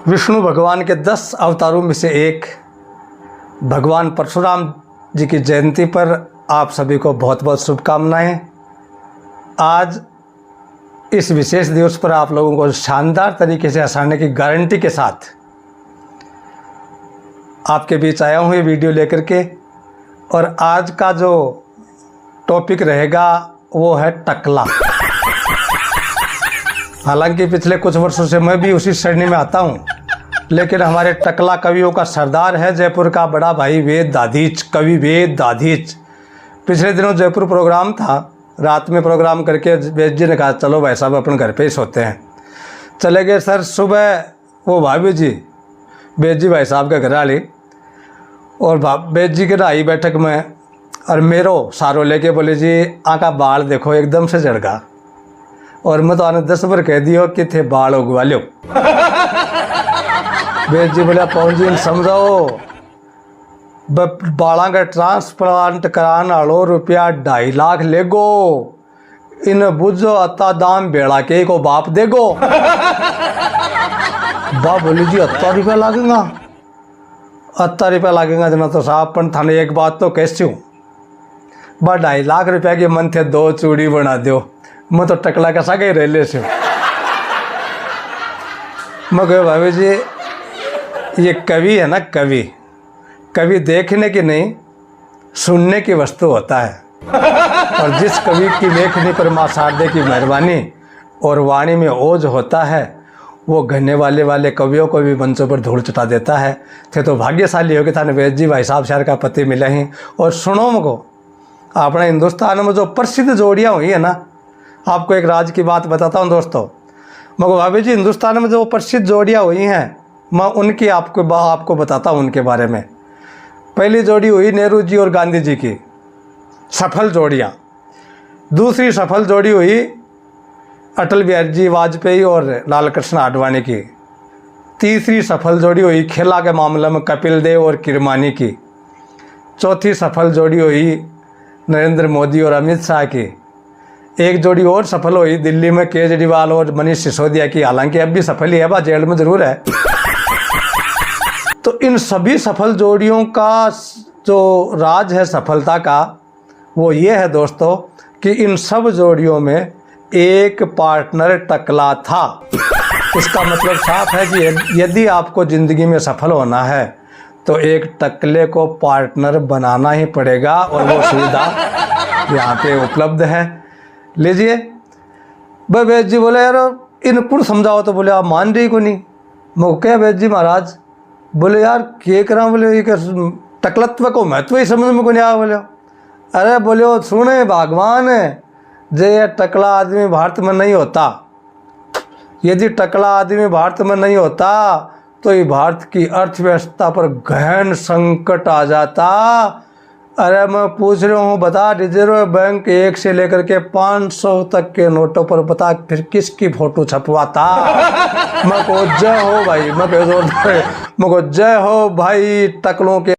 विष्णु भगवान के 10 अवतारों में से एक भगवान परशुराम जी की जयंती पर आप सभी को बहुत बहुत शुभकामनाएं। आज इस विशेष दिवस पर आप लोगों को शानदार तरीके से हंसाने की गारंटी के साथ आपके बीच आया हूँ ये वीडियो लेकर के। और आज का जो टॉपिक रहेगा वो है टकला। हालांकि पिछले कुछ वर्षों से मैं भी उसी श्रेणी में आता हूँ, लेकिन हमारे टकला कवियों का सरदार है जयपुर का बड़ा भाई वेद दाधीच, कवि वेद दाधीच। पिछले दिनों जयपुर प्रोग्राम था, रात में प्रोग्राम करके वेद जी ने कहा चलो भाई साहब अपन घर पे ही सोते हैं। चले गए सर। सुबह वो भाभी जी वेद जी भाई साहब के घर वाली और वेद जी के आई बैठक में और मेरो सारो लेके बोले जी आका बाल देखो एकदम से झड़ गया। और मैं तो आने 10 बार कह दियो कि थे बाल उगवा लो। वेद जी बोले पवन जी समझाओ बाला का ट्रांसप्लांट कराने वालो रुपया 2.5 लाख लेगो, इन बुझो अत्ता दाम बेड़ा के को बाप देगो। बाप बोले जी 80 रुपया लगेगा, 80 रुपया लगेगा जना तो साहब पण थाने एक बात तो कैसी हूँ, 2.5 लाख रुपया के मन थे 2 चूड़ी बना दो। मैं तो टकला का सा गई रेले से। मैं कह भाभी जी ये कवि है ना, कवि देखने की नहीं सुनने की वस्तु होता है। और जिस कवि की लेखनी पर माँ शारदे की मेहरबानी और वाणी में ओज होता है वो घने वाले कवियों को भी मंचों पर धूल चटा देता है। थे तो भाग्यशाली हो कि थाने वेद जी भाई साहब शहर का पति मिले ही। और सुनो मको अपने हिंदुस्तान में जो प्रसिद्ध जोड़ियाँ हुई है ना, आपको एक राज की बात बताता हूँ दोस्तों। मगर भाभी जी हिंदुस्तान में जो प्रसिद्ध जोड़ियाँ हुई हैं मैं उनकी आपको बताता हूँ उनके बारे में। पहली जोड़ी हुई नेहरू जी और गांधी जी की, सफल जोड़ियाँ। दूसरी सफल जोड़ी हुई अटल बिहारी जी वाजपेयी और लाल कृष्ण आडवाणी की। तीसरी सफल जोड़ी हुई खेला के मामले में कपिल देव और किरमानी की। चौथी सफल जोड़ी हुई नरेंद्र मोदी और अमित शाह की। एक जोड़ी और सफल हुई दिल्ली में केजरीवाल और मनीष सिसोदिया की, हालांकि अब भी सफल ही है, बा जेल में जरूर है। तो इन सभी सफल जोड़ियों का जो राज है सफलता का वो ये है दोस्तों कि इन सब जोड़ियों में एक पार्टनर टकला था। इसका मतलब साफ है कि यदि आपको ज़िंदगी में सफल होना है तो एक टकले को पार्टनर बनाना ही पड़ेगा, और वो सुविधा यहाँ पे उपलब्ध है। लीजिए। भाई वेद जी बोले यार इनको समझाओ, तो बोले आप मान रही को नहीं। मैं क्या वेद जी महाराज, बोले यार क्या करा, बोले टकलत्व को महत्व ही समझ में को नहीं आया। बोले अरे बोले वो सुने भगवान है जे टकला आदमी भारत में नहीं होता। यदि टकला आदमी भारत में नहीं होता तो ये भारत की अर्थव्यवस्था पर गहन संकट आ जाता। अरे मैं पूछ रहा हूँ बता, रिजर्व बैंक 1 से लेकर के 500 तक के नोटों पर बता फिर किसकी फोटो छपवाता। मैं को जय हो भाई, मैं को जय हो भाई टकलों के